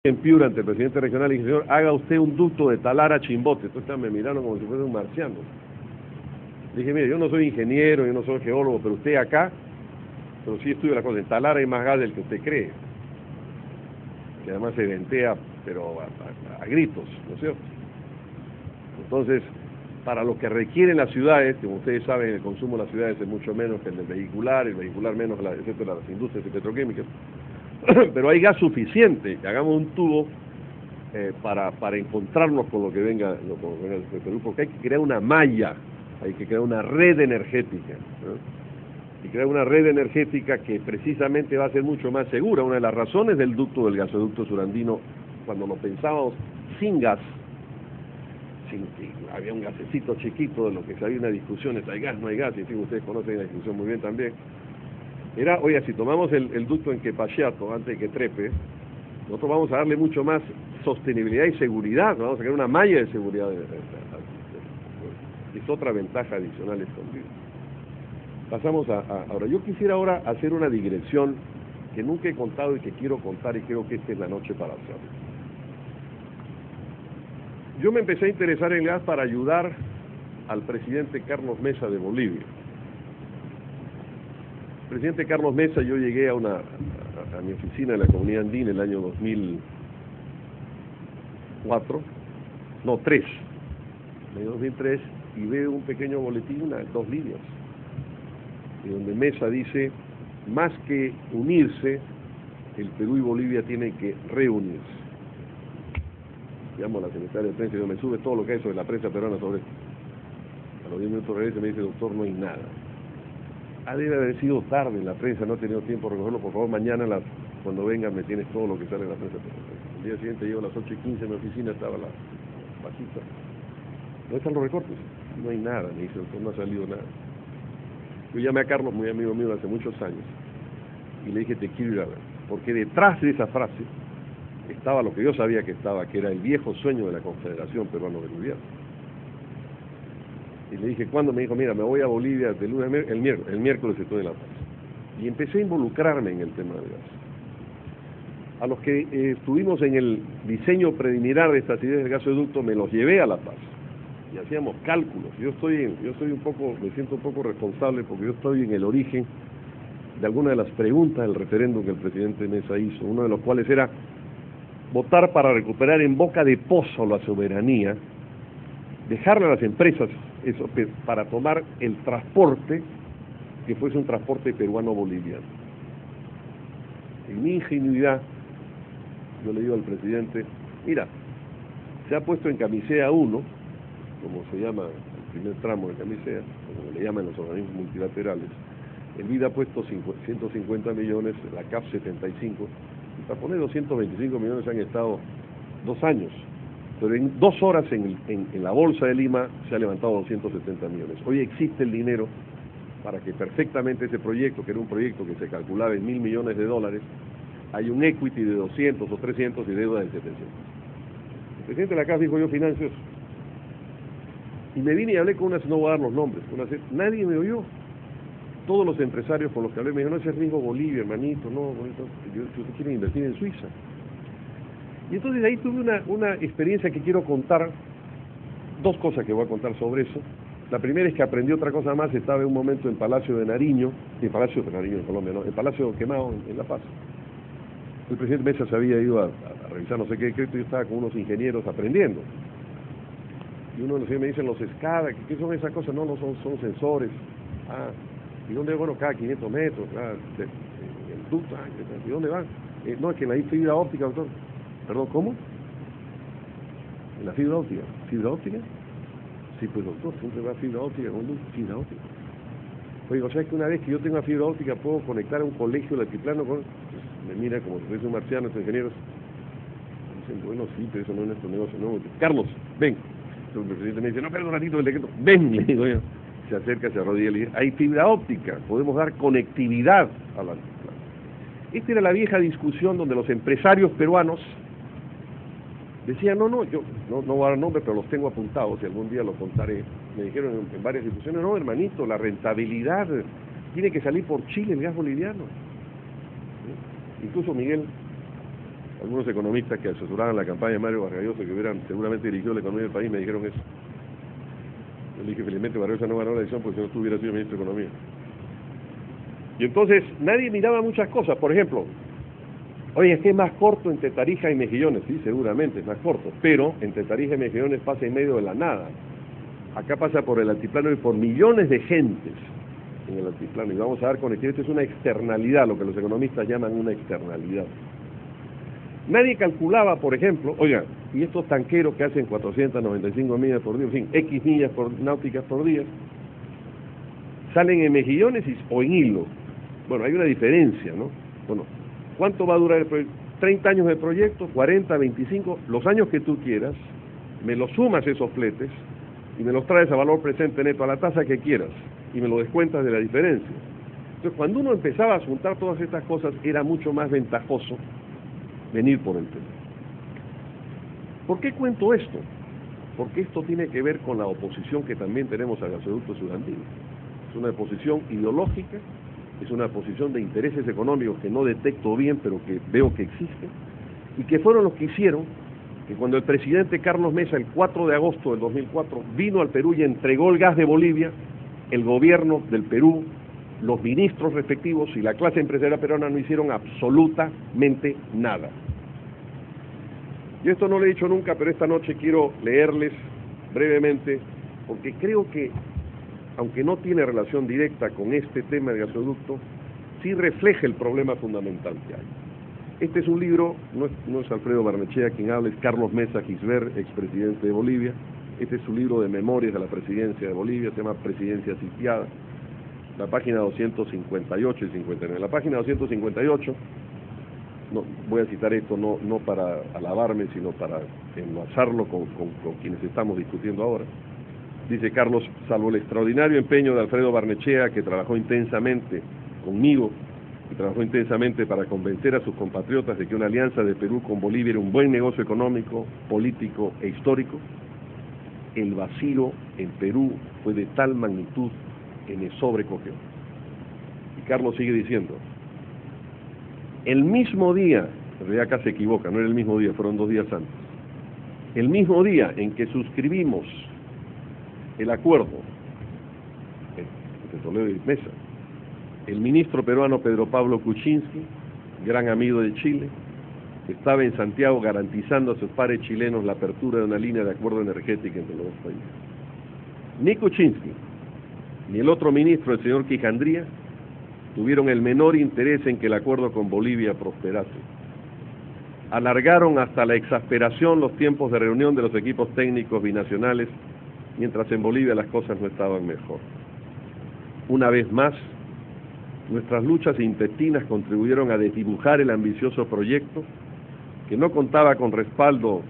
en Piura ante el presidente regional y dije, señor, haga usted un ducto de Talara a Chimbote. Entonces me miraron como si fuera un marciano. Dije, mire, yo no soy ingeniero, yo no soy geólogo, pero usted acá, pero sí estudio la cosa. En Talara hay más gas del que usted cree. Que además se ventea, pero a gritos, ¿no es cierto? Entonces, para lo que requieren las ciudades, como ustedes saben, el consumo de las ciudades es mucho menos que el vehicular menos, excepto las industrias petroquímicas. Pero hay gas suficiente, hagamos un tubo para encontrarnos con lo que venga de Perú, porque hay que crear una malla, hay que crear una red energética, ¿no? Y crear una red energética que precisamente va a ser mucho más segura. Una de las razones del gasoducto surandino, cuando lo pensábamos sin gas, había un gasecito chiquito de lo que había una discusión, ¿hay gas, no hay gas? Y en fin, ustedes conocen la discusión muy bien también. Era, oiga, si tomamos el ducto en Quepachiato antes de que trepe, nosotros vamos a darle mucho más sostenibilidad y seguridad, vamos a crear una malla de seguridad. Es otra ventaja adicional escondida. Pasamos ahora, yo quisiera ahora hacer una digresión que nunca he contado y que quiero contar, y creo que esta es la noche para hacerlo. Yo me empecé a interesar en gas para ayudar al presidente Carlos Mesa de Bolivia. El presidente Carlos Mesa, yo llegué a mi oficina en la Comunidad Andina en el año 2003, en el año 2003, y veo un pequeño boletín, 2 líneas, y donde Mesa dice, más que unirse, el Perú y Bolivia tienen que reunirse. Llamo a la secretaria de prensa y me sube todo lo que hay sobre la prensa peruana sobre esto. A los 10 minutos regresa y me dice, doctor, no hay nada. Debe haber sido tarde en la prensa, no he tenido tiempo de recogerlo, por favor, mañana cuando vengan me tienes todo lo que sale en la prensa peruana. El día siguiente llego a las 8:15 en mi oficina, estaba la bajita. ¿Dónde están los recortes? No hay nada, me dice, doctor, no ha salido nada. Yo llamé a Carlos, muy amigo mío, hace muchos años, y le dije, te quiero ir a ver, porque detrás de esa frase estaba lo que yo sabía que estaba, que era el viejo sueño de la Confederación Peruano-Boliviana. Y le dije, ¿cuándo? Me dijo, mira, me voy a Bolivia de lunes el miércoles estoy en La Paz. Y empecé a involucrarme en el tema de gas. A los que estuvimos en el diseño preliminar de estas ideas del gasoducto, me los llevé a La Paz. Y hacíamos cálculos. me siento un poco responsable porque yo estoy en el origen de algunas de las preguntas del referéndum que el presidente Mesa hizo, uno de los cuales era votar para recuperar en boca de pozo la soberanía, dejarle a las empresas eso para tomar el transporte que fuese un transporte peruano-boliviano. En mi ingenuidad, yo le digo al presidente, mira, se ha puesto en camisea 1, como se llama el primer tramo de camisea, como le llaman los organismos multilaterales, el BID ha puesto 150 millones, la CAF 75, y para poner 225 millones han estado 2 años. Pero en 2 horas en la Bolsa de Lima se ha levantado 270 millones. Hoy existe el dinero para que perfectamente ese proyecto, que era un proyecto que se calculaba en $1.000 millones, hay un equity de 200 o 300 y deuda de 700. El presidente de la CAF dijo, yo financio eso. Y me vine y hablé con no voy a dar los nombres, nadie me oyó. Todos los empresarios con los que hablé me dijeron, no, ese es riesgo Bolivia, hermanito, no, bonito, si usted quiere invertir en Suiza. Y entonces ahí tuve una experiencia que quiero contar, 2 cosas que voy a contar sobre eso. La primera es que aprendí otra cosa más, estaba en un momento en Palacio de Nariño en Colombia, no, en Palacio Quemado, en La Paz. El presidente Mesa se había ido a revisar no sé qué decreto y yo estaba con unos ingenieros aprendiendo. Y uno de los me dicen, los SCADA, ¿qué son esas cosas? No, son sensores. ¿Y dónde? Bueno, cada 500 metros, el ducto, ¿y dónde van? No, es que en la fibra óptica, doctor. Perdón, ¿cómo? ¿En la fibra óptica? ¿Fibra óptica? Sí, pues doctor, siempre va fibra óptica con luz, fibra óptica. Oye, o sea que una vez que yo tenga fibra óptica puedo conectar a un colegio de altiplano con... Pues, me mira como si fuese un marciano, estos ingenieros. Dicen, bueno, sí, pero eso no es nuestro negocio, no. Carlos, ven. Entonces el presidente me dice, no, perdón un ratito, el decreto. Ven, le digo yo. Se acerca, se arrodilla y le dice, hay fibra óptica, podemos dar conectividad a la altiplano. Esta era la vieja discusión donde los empresarios peruanos decían, yo no voy a dar nombres, pero los tengo apuntados y algún día los contaré. Me dijeron en varias instituciones, no, hermanito, la rentabilidad tiene que salir por Chile, el gas boliviano. Incluso Miguel Algunos economistas que asesoraban la campaña de Mario Vargas Llosa, que hubieran seguramente dirigido la economía del país, me dijeron eso. Yo le dije, felizmente Vargas Llosa no ganó la elección porque si no tú hubieras sido ministro de Economía. Y entonces nadie miraba muchas cosas. Por ejemplo, oye, es que es más corto entre Tarija y Mejillones. Sí, seguramente es más corto, pero entre Tarija y Mejillones pasa en medio de la nada. Acá pasa por el altiplano y por millones de gentes en el altiplano, y vamos a dar conectividad. Esto es una externalidad, lo que los economistas llaman una externalidad. Nadie calculaba, por ejemplo, oiga, y estos tanqueros que hacen 495 millas por día, en fin, X millas náuticas por día, salen en Mejillones o en Hilo. Bueno, hay una diferencia, ¿no? Bueno, ¿cuánto va a durar el proyecto? 30 años de proyecto, 40, 25, los años que tú quieras, me los sumas esos fletes y me los traes a valor presente neto a la tasa que quieras y me lo descuentas de la diferencia. Entonces, cuando uno empezaba a juntar todas estas cosas, era mucho más ventajoso venir por el tema. ¿Por qué cuento esto? Porque esto tiene que ver con la oposición que también tenemos al gasoducto Surandino. Es una oposición ideológica, es una posición de intereses económicos que no detecto bien, pero que veo que existen, y que fueron los que hicieron que cuando el presidente Carlos Mesa, el 4 de agosto del 2004, vino al Perú y entregó el gas de Bolivia, el gobierno del Perú, los ministros respectivos y la clase empresarial peruana no hicieron absolutamente nada. Yo esto no lo he dicho nunca, pero esta noche quiero leerles brevemente, porque creo que, aunque no tiene relación directa con este tema de gasoducto, sí refleja el problema fundamental que hay. Este es un libro, no es Alfredo Barnechea quien habla, es Carlos Mesa Gisbert, expresidente de Bolivia. Este es su libro de memorias de la presidencia de Bolivia, se llama Presidencia Sitiada, la página 258 y 59. La página 258, no, voy a citar esto no para alabarme, sino para enlazarlo con quienes estamos discutiendo ahora. Dice Carlos, salvo el extraordinario empeño de Alfredo Barnechea, que trabajó intensamente conmigo, y trabajó intensamente para convencer a sus compatriotas de que una alianza de Perú con Bolivia era un buen negocio económico, político e histórico, el vacío en Perú fue de tal magnitud que me sobrecogió. Y Carlos sigue diciendo, el mismo día, en realidad acá se equivoca, no era el mismo día, fueron 2 días antes, el mismo día en que suscribimos el acuerdo entre Toledo y Mesa, el ministro peruano Pedro Pablo Kuczynski, gran amigo de Chile, estaba en Santiago garantizando a sus pares chilenos la apertura de una línea de acuerdo energética entre los dos países. Ni Kuczynski, ni el otro ministro, el señor Quijandría, tuvieron el menor interés en que el acuerdo con Bolivia prosperase. Alargaron hasta la exasperación los tiempos de reunión de los equipos técnicos binacionales, mientras en Bolivia las cosas no estaban mejor. Una vez más, nuestras luchas intestinas contribuyeron a desdibujar el ambicioso proyecto que no contaba con respaldo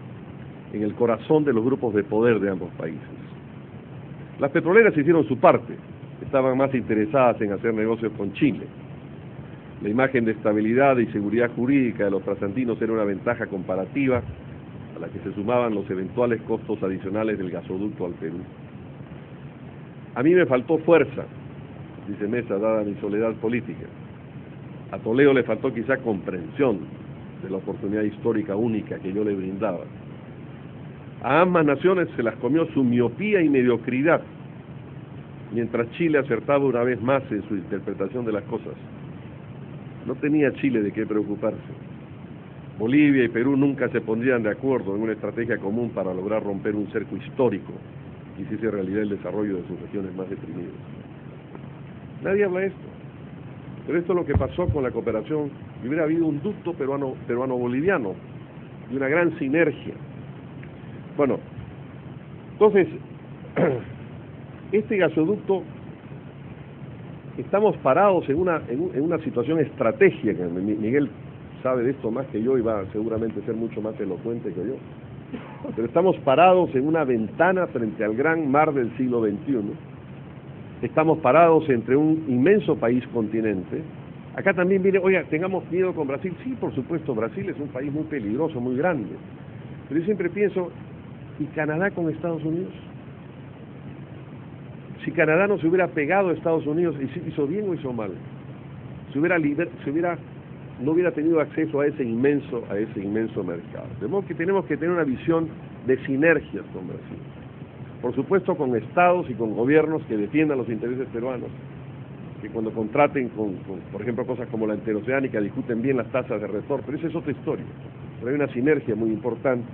en el corazón de los grupos de poder de ambos países. Las petroleras hicieron su parte, estaban más interesadas en hacer negocios con Chile. La imagen de estabilidad y seguridad jurídica de los trasantinos era una ventaja comparativa a la que se sumaban los eventuales costos adicionales del gasoducto al Perú. A mí me faltó fuerza, dice Mesa, dada mi soledad política. A Toledo le faltó quizá comprensión de la oportunidad histórica única que yo le brindaba. A ambas naciones se las comió su miopía y mediocridad, mientras Chile acertaba una vez más en su interpretación de las cosas. No tenía Chile de qué preocuparse. Bolivia y Perú nunca se pondrían de acuerdo en una estrategia común para lograr romper un cerco histórico y hiciese realidad el desarrollo de sus regiones más deprimidas. Nadie habla de esto, pero esto es lo que pasó con la cooperación. Y hubiera habido un ducto peruano-boliviano y una gran sinergia. Bueno, entonces, este gasoducto, estamos parados en una situación estratégica. Miguel sabe de esto más que yo y va seguramente a ser mucho más elocuente que yo. Pero estamos parados en una ventana frente al gran mar del siglo XXI. Estamos parados entre un inmenso país continente. Acá también viene, oiga, tengamos miedo con Brasil. Sí, por supuesto, Brasil es un país muy peligroso, muy grande. Pero yo siempre pienso, ¿y Canadá con Estados Unidos? Si Canadá no se hubiera pegado a Estados Unidos, ¿hizo bien o hizo mal? Se hubiera no hubiera tenido acceso a ese inmenso mercado. De modo que tenemos que tener una visión de sinergias con Brasil. Por supuesto con estados y con gobiernos que defiendan los intereses peruanos, que cuando contraten por ejemplo, cosas como la interoceánica discuten bien las tasas de retorno, pero esa es otra historia. Pero hay una sinergia muy importante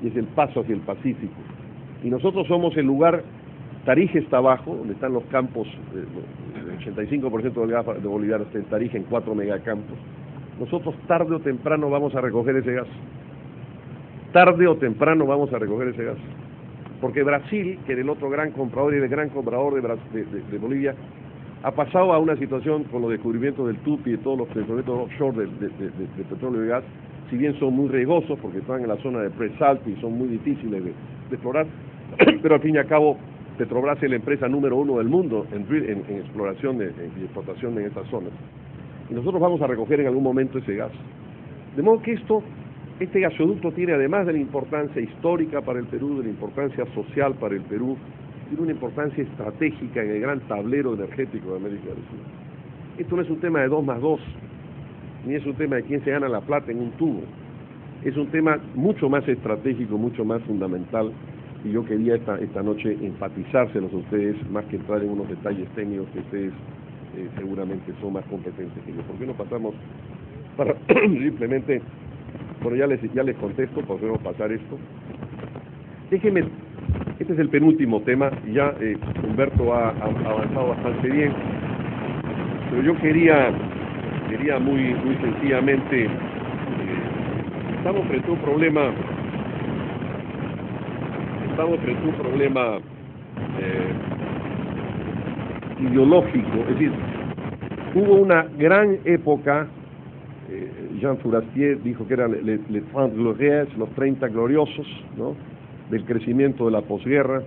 y es el paso hacia el Pacífico. Y nosotros somos el lugar. Tarija está abajo, donde están los campos, el 85% del gas de Bolívar está en Tarija, en 4 megacampos. Nosotros tarde o temprano vamos a recoger ese gas. Tarde o temprano vamos a recoger ese gas. Porque Brasil, que era el otro gran comprador y el gran comprador de Bolivia, ha pasado a una situación con los descubrimientos del Tupi y de todos los descubrimientos offshore de petróleo y gas, si bien son muy riesgosos porque están en la zona de presalto y son muy difíciles de explorar, pero al fin y al cabo Petrobras es la empresa número 1 del mundo en exploración y explotación en estas zonas. Y nosotros vamos a recoger en algún momento ese gas. De modo que este gasoducto tiene, además de la importancia histórica para el Perú, de la importancia social para el Perú, tiene una importancia estratégica en el gran tablero energético de América del Sur. Esto no es un tema de 2 más 2, ni es un tema de quién se gana la plata en un tubo. Es un tema mucho más estratégico, mucho más fundamental. Y yo quería esta noche enfatizárselos a ustedes, más que entrar en unos detalles técnicos que ustedes seguramente son más competentes que yo. ¿Por qué no pasamos para simplemente, bueno, ya les contesto, podemos pasar esto. Déjenme, este es el penúltimo tema, y ya Humberto ha avanzado bastante bien, pero yo quería muy sencillamente, estamos frente a un problema ideológico, es decir, hubo una gran época, Jean Fourastier dijo que eran les 30 glorieux, los 30 gloriosos, ¿no?, del crecimiento de la posguerra,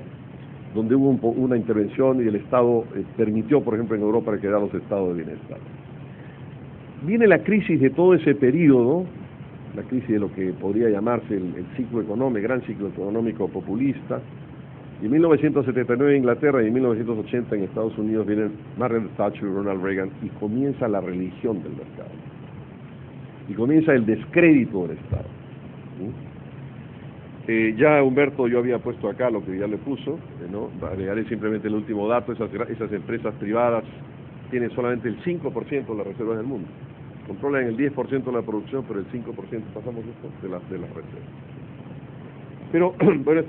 donde hubo una intervención y el Estado permitió, por ejemplo, en Europa crear los estados de bienestar. Viene la crisis de todo ese periodo, la crisis de lo que podría llamarse el ciclo económico, gran ciclo económico populista, y en 1979 en Inglaterra y en 1980 en Estados Unidos vienen Margaret Thatcher y Ronald Reagan y comienza la religión del mercado, y comienza el descrédito del Estado. Ya Humberto, yo había puesto acá lo que ya le puso, ¿no? Agregaré simplemente el último dato, esas empresas privadas tienen solamente el 5% de las reservas del mundo. Controlan el 10% de la producción, pero el 5% pasamos esto de las reservas. Pero bueno,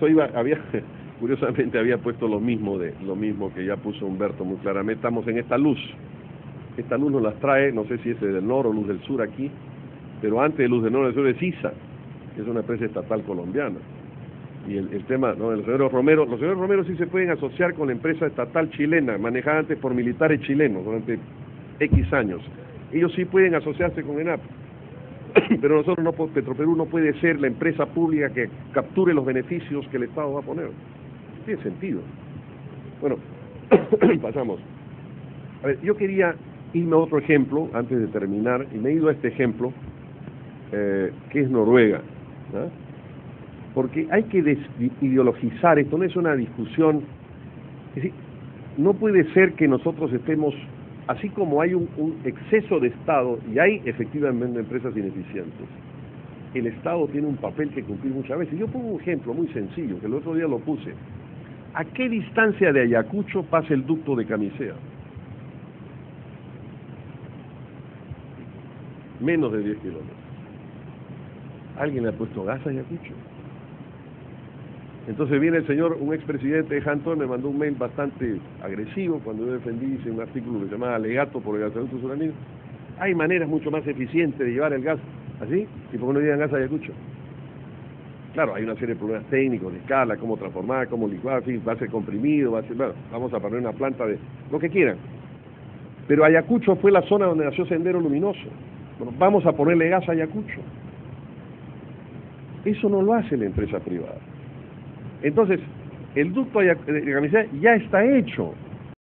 curiosamente había puesto lo mismo que ya puso Humberto muy claramente. Estamos en esta luz nos las trae, no sé si es del norte o luz del sur aquí, pero antes de luz del norte del sur es ISA, que es una empresa estatal colombiana. Y el tema, ¿no?, los señores Romero sí se pueden asociar con la empresa estatal chilena, manejada antes por militares chilenos durante X años. Ellos sí pueden asociarse con ENAP, pero nosotros no, Petroperú no puede ser la empresa pública que capture los beneficios que el Estado va a poner. No tiene sentido. Bueno, pasamos. A ver, yo quería irme a otro ejemplo antes de terminar, y me he ido a este ejemplo, que es Noruega, ¿no? Porque hay que desideologizar esto, no es una discusión. Es decir, no puede ser que nosotros estemos, así como hay un exceso de Estado, y hay efectivamente empresas ineficientes, el Estado tiene un papel que cumplir muchas veces. Yo pongo un ejemplo muy sencillo, que el otro día lo puse. ¿A qué distancia de Ayacucho pasa el ducto de Camisea? Menos de 10 kilómetros. ¿Alguien le ha puesto gas a Ayacucho? Entonces viene el señor, un expresidente de Jantón, me mandó un mail bastante agresivo cuando yo defendí, hice un artículo que se llamaba Alegato por el gasoducto surandino. Hay maneras mucho más eficientes de llevar el gas así, y por qué no llevan gas a Ayacucho. Claro, hay una serie de problemas técnicos, de escala, cómo transformar, cómo licuar, en fin, va a ser comprimido, bueno, vamos a poner una planta de lo que quieran. Pero Ayacucho fue la zona donde nació Sendero Luminoso. Bueno, vamos a ponerle gas a Ayacucho. Eso no lo hace la empresa privada. Entonces, el ducto de Camisea ya está hecho.